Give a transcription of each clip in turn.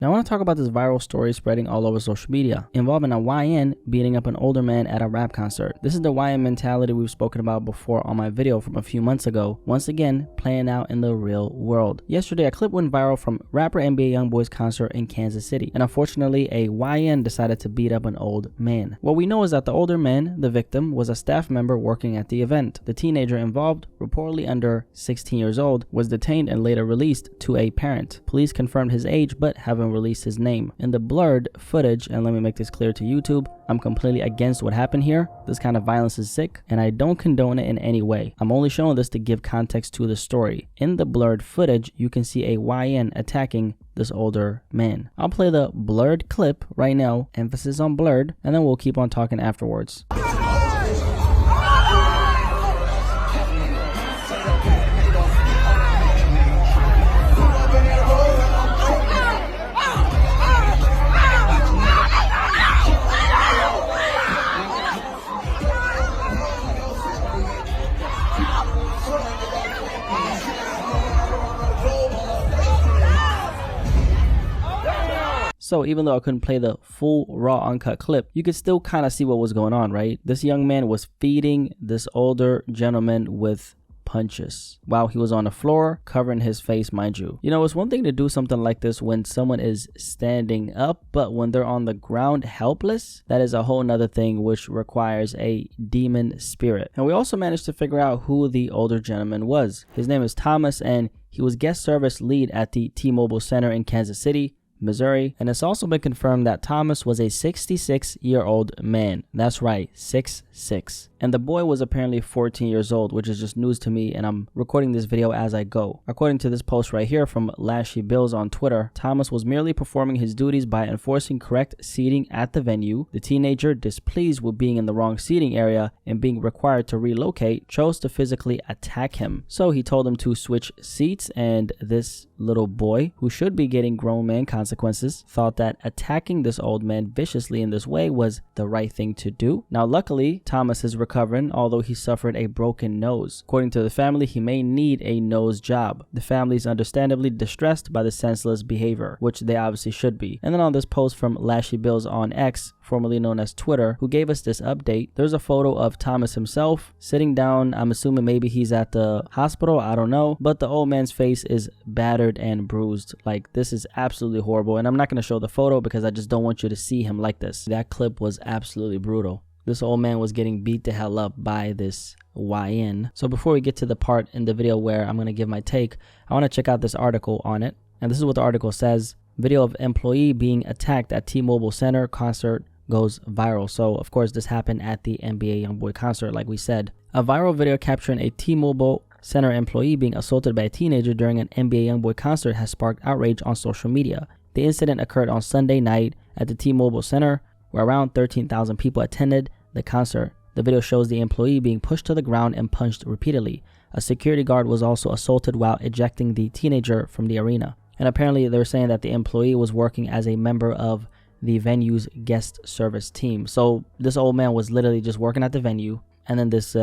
Now I want to talk about this viral story spreading all over social media involving a YN beating up an older man at a rap concert. This is the YN mentality we've spoken about before on my video from a few months ago, once again playing out in the real world. Yesterday a clip went viral from rapper NBA YoungBoy's concert in Kansas City, and unfortunately a YN decided to beat up an old man. What we know is that the older man, the victim, was a staff member working at the event. The teenager involved, reportedly under 16 years old, was detained and later released to a parent. Police confirmed his age but haven't released his name. In the blurred footage, and let me make this clear to YouTube, I'm completely against what happened here. This kind of violence is sick and I don't condone it in any way. I'm only showing this to give context to the story. In the blurred footage, you can see a YN attacking this older man. I'll play the blurred clip right now, emphasis on blurred, and then we'll keep on talking afterwards. So even though I couldn't play the full raw uncut clip, you could still kind of see what was going on, right? This young man was feeding this older gentleman with punches while he was on the floor, covering his face, mind you. You know, it's one thing to do something like this when someone is standing up, but when they're on the ground helpless, that is a whole nother thing, which requires a demon spirit. And we also managed to figure out who the older gentleman was. His name is Thomas, and he was guest service lead at the T-Mobile Center in Kansas City, Missouri, and it's also been confirmed that Thomas was a 66-year-old man. That's right, 6'6". And the boy was apparently 14 years old, which is just news to me, and I'm recording this video as I go. According to this post right here from Blacky Spez on Twitter, Thomas was merely performing his duties by enforcing correct seating at the venue. The teenager, displeased with being in the wrong seating area and being required to relocate, chose to physically attack him. So he told him to switch seats, and this little boy, who should be getting grown man consequences, thought that attacking this old man viciously in this way was the right thing to do. Now luckily, Thomas is recovering, although he suffered a broken nose. According to the family, he may need a nose job. The family is understandably distressed by the senseless behavior, which they obviously should be. And then on this post from Blacky Spez on X, formerly known as Twitter, who gave us this update, there's a photo of Thomas himself sitting down. I'm assuming maybe he's at the hospital, I don't know, but the old man's face is battered and bruised. Like, this is absolutely horrible, and I'm not going to show the photo because I just don't want you to see him like this. That clip was absolutely brutal. This old man was getting beat the hell up by this YN. So before we get to the part in the video where I'm going to give my take, I want to check out this article on it. And this is what the article says. Video of employee being attacked at T-Mobile Center concert goes viral. So of course this happened at the NBA YoungBoy concert, like we said. A viral video capturing a T-Mobile Center employee being assaulted by a teenager during an NBA YoungBoy concert has sparked outrage on social media. The incident occurred on Sunday night at the T-Mobile Center, where around 13,000 people attended the concert. The video shows the employee being pushed to the ground and punched repeatedly. A security guard was also assaulted while ejecting the teenager from the arena. And apparently they're saying that the employee was working as a member of the venue's guest service team. So this old man was literally just working at the venue, and then this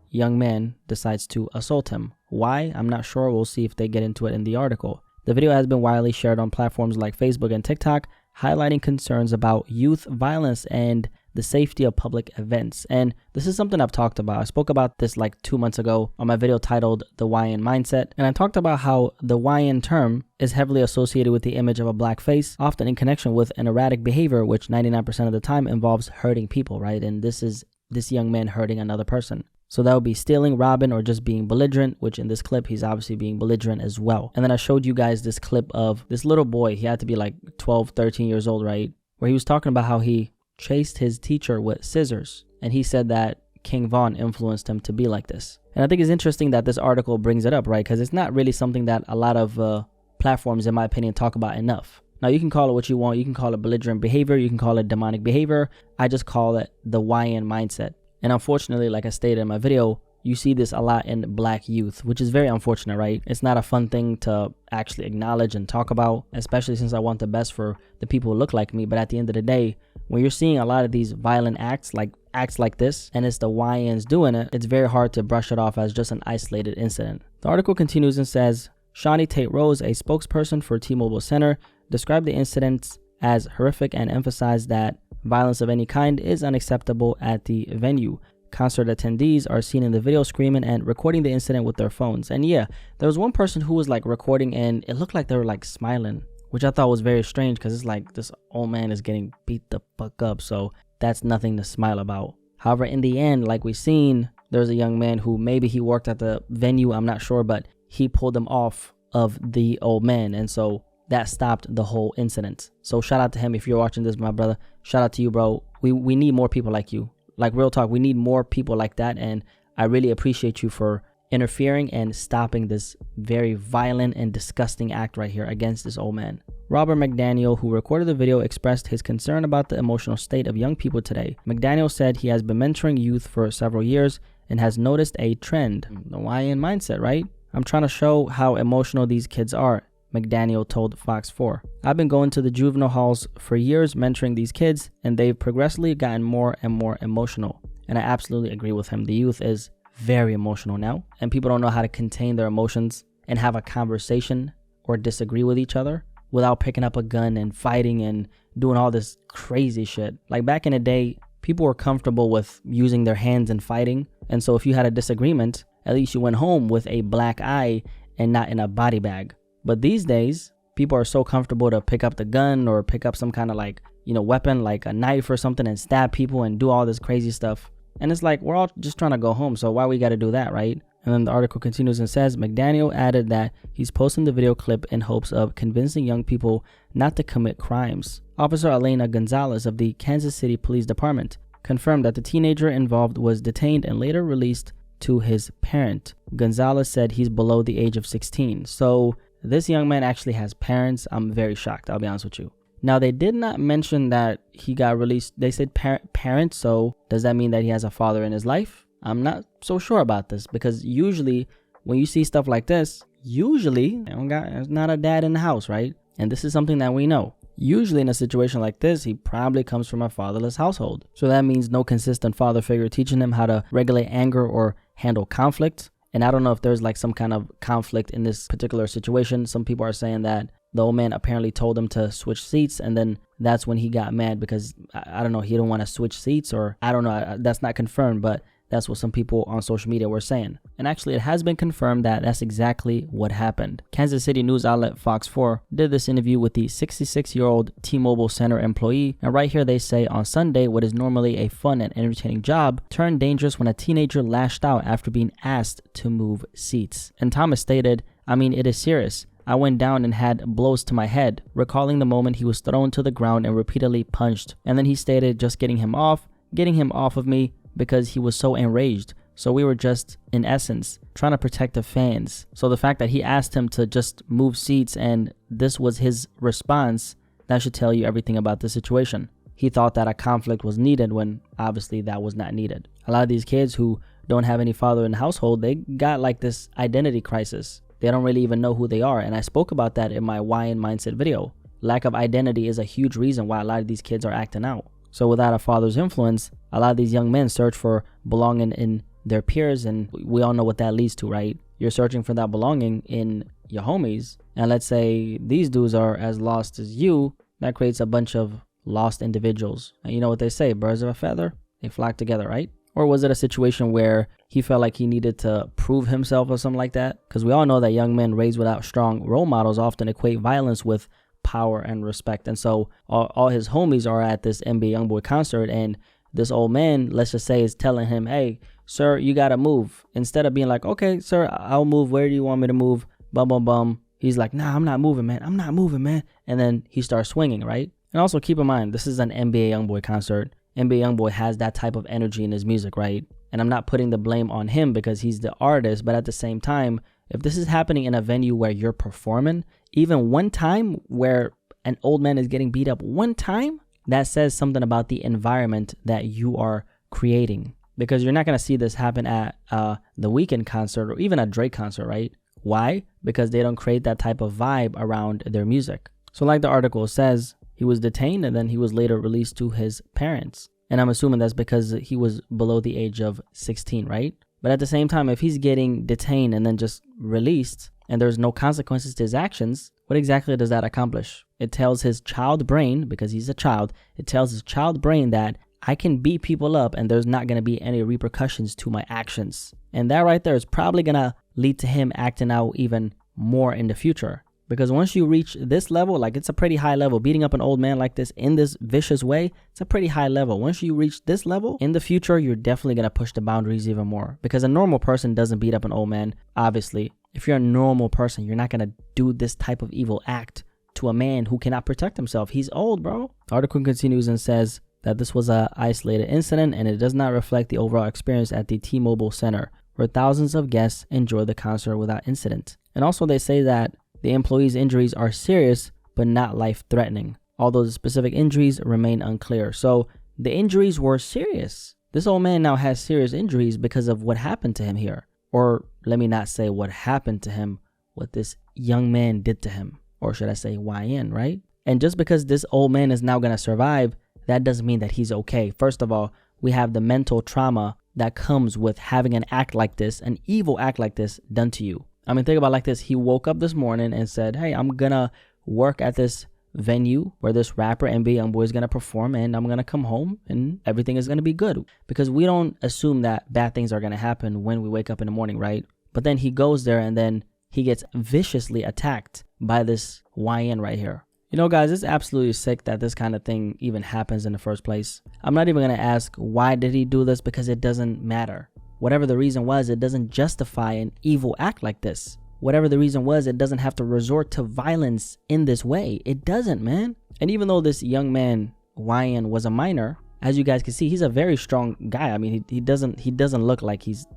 young man decides to assault him. Why? I'm not sure. We'll see if they get into it in the article. The video has been widely shared on platforms like Facebook and TikTok, highlighting concerns about youth violence and the safety of public events. And this is something I've talked about. I spoke about this like 2 months ago on my video titled The YN Mindset. And I talked about how the YN term is heavily associated with the image of a black face, often in connection with an erratic behavior, which 99% of the time involves hurting people, right? And this is this young man hurting another person. So that would be stealing, robbing, or just being belligerent, which in this clip, he's obviously being belligerent as well. And then I showed you guys this clip of this little boy. He had to be like 12, 13 years old, right? Where he was talking about how he chased his teacher with scissors. And he said that King Von influenced him to be like this. And I think it's interesting that this article brings it up, right? Because it's not really something that a lot of platforms, in my opinion, talk about enough. Now, you can call it what you want. You can call it belligerent behavior. You can call it demonic behavior. I just call it the YN mindset. And unfortunately, like I stated in my video, you see this a lot in black youth, which is very unfortunate, right? It's not a fun thing to actually acknowledge and talk about, especially since I want the best for the people who look like me. But at the end of the day, when you're seeing a lot of these violent acts like this, and it's the YNs doing it, it's very hard to brush it off as just an isolated incident. The article continues and says, Shawnee Tate Rose, a spokesperson for T-Mobile Center, described the incident as horrific and emphasized that violence of any kind is unacceptable at the venue. Concert attendees are seen in the video screaming and recording the incident with their phones. And yeah, there was one person who was like recording and it looked like they were like smiling, which I thought was very strange because it's like this old man is getting beat the fuck up, so that's nothing to smile about. However, in the end, like we seen, there's a young man who maybe he worked at the venue, I'm not sure, but he pulled him off of the old man, and so that stopped the whole incident. So shout out to him if you're watching this, my brother. Shout out to you, bro. We need more people like you. Like, real talk, we need more people like that, and I really appreciate you for interfering and stopping this very violent and disgusting act right here against this old man. Robert McDaniel, who recorded the video, expressed his concern about the emotional state of young people today. McDaniel said he has been mentoring youth for several years and has noticed a trend. The YN mindset, right? I'm trying to show how emotional these kids are, McDaniel told Fox 4. I've been going to the juvenile halls for years mentoring these kids, and they've progressively gotten more and more emotional. And I absolutely agree with him. The youth is very emotional now, and people don't know how to contain their emotions and have a conversation or disagree with each other without picking up a gun and fighting and doing all this crazy shit. Like back in the day, people were comfortable with using their hands and fighting, and so if you had a disagreement, at least you went home with a black eye and not in a body bag. But these days, people are so comfortable to pick up the gun or pick up some kind of like, weapon like a knife or something and stab people and do all this crazy stuff. And it's like, we're all just trying to go home, so why we got to do that, right? And then the article continues and says, McDaniel added that he's posting the video clip in hopes of convincing young people not to commit crimes. Officer Elena Gonzalez of the Kansas City Police Department confirmed that the teenager involved was detained and later released to his parent. Gonzalez said he's below the age of 16. So this young man actually has parents. I'm very shocked, I'll be honest with you. Now, they did not mention that he got released. They said parent, so does that mean that he has a father in his life? I'm not so sure about this, because usually when you see stuff like this, there's not a dad in the house, right? And this is something that we know. Usually in a situation like this, he probably comes from a fatherless household. So that means no consistent father figure teaching him how to regulate anger or handle conflict. And I don't know if there's like some kind of conflict in this particular situation. Some people are saying that the old man apparently told him to switch seats, and then that's when he got mad because, I don't know, he didn't want to switch seats, or I don't know, that's not confirmed, but that's what some people on social media were saying. And actually, it has been confirmed that that's exactly what happened. Kansas City news outlet Fox 4 did this interview with the 66-year-old T-Mobile Center employee, and right here they say on Sunday, what is normally a fun and entertaining job turned dangerous when a teenager lashed out after being asked to move seats. And Thomas stated, "I mean, it is serious. I went down and had blows to my head," recalling the moment he was thrown to the ground and repeatedly punched. And then he stated, just getting him off of me, because he was so enraged. So we were just, in essence, trying to protect the fans. So the fact that he asked him to just move seats and this was his response, that should tell you everything about the situation. He thought that a conflict was needed when obviously that was not needed. A lot of these kids who don't have any father in the household, they got like this identity crisis. They don't really even know who they are. And I spoke about that in my YN Mindset video. Lack of identity is a huge reason why a lot of these kids are acting out. So without a father's influence, a lot of these young men search for belonging in their peers, and we all know what that leads to, right? You're searching for that belonging in your homies, and let's say these dudes are as lost as you, that creates a bunch of lost individuals. And you know what they say, birds of a feather, they flock together, right? Or was it a situation where he felt like he needed to prove himself or something like that? Because we all know that young men raised without strong role models often equate violence with power and respect. And so all his homies are at this NBA Youngboy concert, and this old man, let's just say, is telling him, "Hey, sir, you gotta move." Instead of being like, "Okay, sir, I'll move. Where do you want me to move?" Bum, bum, bum. He's like, "Nah, I'm not moving, man. I'm not moving, man." And then he starts swinging, right? And also keep in mind, this is an NBA Youngboy concert. NBA Youngboy has that type of energy in his music, right? And I'm not putting the blame on him because he's the artist, but at the same time, if this is happening in a venue where you're performing, even one time where an old man is getting beat up one time, that says something about the environment that you are creating. Because you're not going to see this happen at the Weeknd concert or even a Drake concert, right? Why? Because they don't create that type of vibe around their music. So like the article says, he was detained and then he was later released to his parents. And I'm assuming that's because he was below the age of 16, right? But at the same time, if he's getting detained and then just released and there's no consequences to his actions, What exactly does that accomplish? It tells his child brain, because he's a child, it tells his child brain that I can beat people up and there's not going to be any repercussions to my actions. And that right there is probably going to lead to him acting out even more in the future. Because once you reach this level, like it's a pretty high level, beating up an old man like this in this vicious way, it's a pretty high level. Once you reach this level, in the future, you're definitely going to push the boundaries even more. Because a normal person doesn't beat up an old man, obviously. If you're a normal person, you're not going to do this type of evil act to a man who cannot protect himself. He's old, bro. The article continues and says that this was an isolated incident and it does not reflect the overall experience at the T-Mobile Center, where thousands of guests enjoyed the concert without incident. And also they say that the employee's injuries are serious but not life-threatening, although the specific injuries remain unclear. So the injuries were serious. This old man now has serious injuries because of what happened to him here. Or let me not say what happened to him, what this young man did to him. Or should I say YN, right? And just because this old man is now going to survive, that doesn't mean that he's okay. First of all, we have the mental trauma that comes with having an act like this, an evil act like this done to you. I mean, think about it like this. He woke up this morning and said, hey, I'm going to work at this venue where this rapper NBA Youngboy is going to perform, and I'm going to come home and everything is going to be good. Because we don't assume that bad things are going to happen when we wake up in the morning, right? But then he goes there and then he gets viciously attacked by this YN right here. You know, guys, it's absolutely sick that this kind of thing even happens in the first place. I'm not even going to ask why did he do this, because it doesn't matter. Whatever the reason was, it doesn't justify an evil act like this. Whatever the reason was, it doesn't have to resort to violence in this way. It doesn't, man. And even though this young man, YN, was a minor, as you guys can see, he's a very strong guy. I mean, he doesn't look like he's,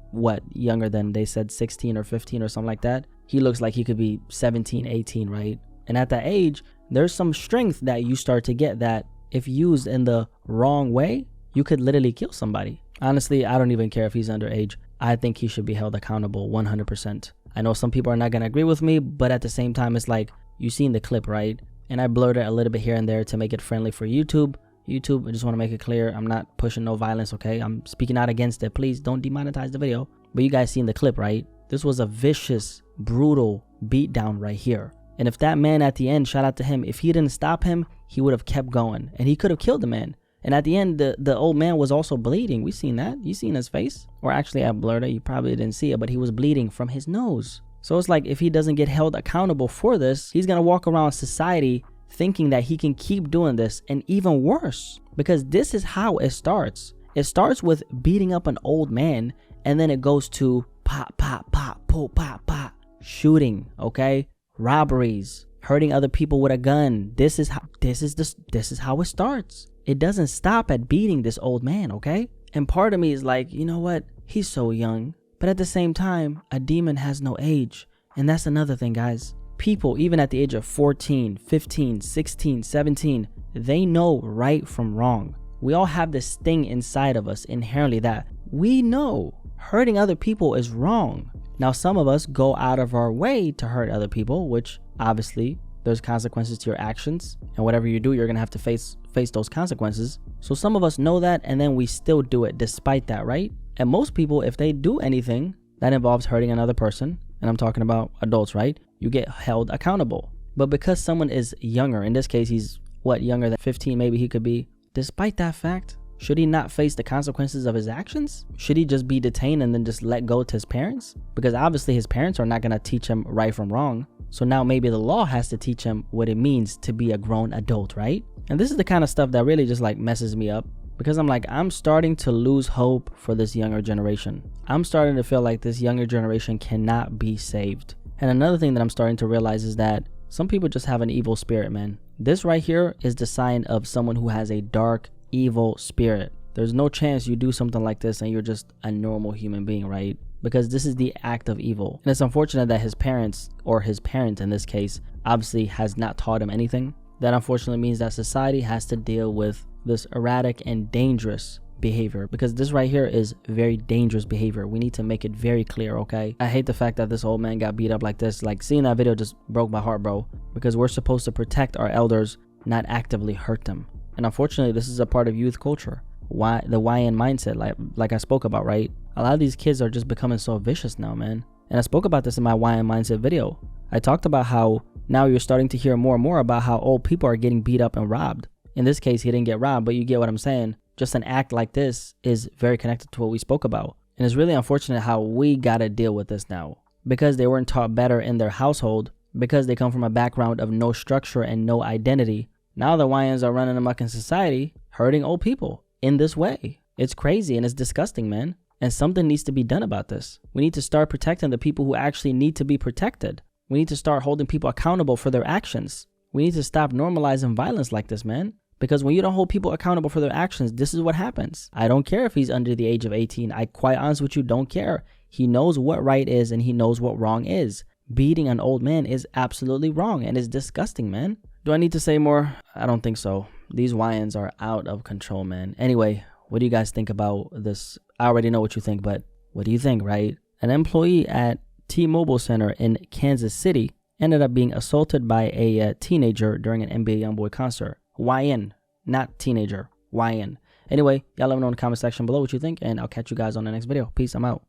younger than, they said 16 or 15 or something like that. He looks like he could be 17, 18, right? And at that age, there's some strength that you start to get that if used in the wrong way, you could literally kill somebody. Honestly, I don't even care if he's underage. I think he should be held accountable 100%. I know some people are not going to agree with me, but at the same time, it's like, you've seen the clip, right? And I blurred it a little bit here and there to make it friendly for YouTube. YouTube, I just want to make it clear, I'm not pushing no violence, okay? I'm speaking out against it. Please don't demonetize the video. But you guys seen the clip, right? This was a vicious, brutal beatdown right here. And if that man at the end, shout out to him, if he didn't stop him, he would have kept going. And he could have killed the man. And at the end, the old man was also bleeding. We seen that. You seen his face? Or actually, I blurred it. You probably didn't see it, but he was bleeding from his nose. So it's like, if he doesn't get held accountable for this, he's going to walk around society thinking that he can keep doing this, and even worse. Because this is how it starts. It starts with beating up an old man, and then it goes to pop, pop, pop, pull, pop, pop, shooting, okay? Robberies, hurting other people with a gun. This is how it starts. It doesn't stop at beating this old man, okay? And part of me is like, you know what? He's so young. But at the same time, a demon has no age. And that's another thing, guys. People, even at the age of 14, 15, 16, 17, they know right from wrong. We all have this thing inside of us inherently that we know hurting other people is wrong. Now, some of us go out of our way to hurt other people, which obviously there's consequences to your actions, and whatever you do, you're gonna have to face those consequences. So some of us know that, and then we still do it despite that, right? And most people, if they do anything that involves hurting another person, and I'm talking about adults, right? You get held accountable. But because someone is younger, in this case, he's younger than 15, maybe he could be. Despite that fact, should he not face the consequences of his actions? Should he just be detained and then just let go to his parents? Because obviously his parents are not gonna teach him right from wrong. So now maybe the law has to teach him what it means to be a grown adult, right? And this is the kind of stuff that really just like messes me up, because I'm starting to lose hope for this younger generation. I'm starting to feel like this younger generation cannot be saved. And another thing that I'm starting to realize is that some people just have an evil spirit, man. This right here is the sign of someone who has a dark, evil spirit. There's no chance you do something like this and you're just a normal human being, right? Because this is the act of evil. And it's unfortunate that his parents, or his parent in this case, obviously has not taught him anything. That unfortunately means that society has to deal with this erratic and dangerous behavior, because this right here is very dangerous behavior. We need to make it very clear, okay? I hate the fact that this old man got beat up like this. Like, seeing that video just broke my heart, bro, because we're supposed to protect our elders, not actively hurt them. And unfortunately, this is a part of youth culture. Why the YN mindset, like I spoke about, right? A lot of these kids are just becoming so vicious now, man. And I spoke about this in my YN mindset video. I talked about how Now you're starting to hear more and more about how old people are getting beat up and robbed. In this case, he didn't get robbed, but you get what I'm saying. Just an act like this is very connected to what we spoke about. And it's really unfortunate how we gotta deal with this now. Because they weren't taught better in their household, because they come from a background of no structure and no identity. Now the YNs are running amok in society, hurting old people in this way. It's crazy and it's disgusting, man. And something needs to be done about this. We need to start protecting the people who actually need to be protected. We need to start holding people accountable for their actions. We need to stop normalizing violence like this, man. Because when you don't hold people accountable for their actions, this is what happens. I don't care if he's under the age of 18. I quite honest with you don't care. He knows what right is and he knows what wrong is. Beating an old man is absolutely wrong and it's disgusting, man. Do I need to say more? I don't think so. These YNs are out of control, man. Anyway, what do you guys think about this? I already know what you think, but what do you think, right? An employee at T-Mobile Center in Kansas City ended up being assaulted by a teenager during an NBA YoungBoy concert. YN, not teenager, YN. Anyway, y'all let me know in the comment section below what you think, and I'll catch you guys on the next video. Peace, I'm out.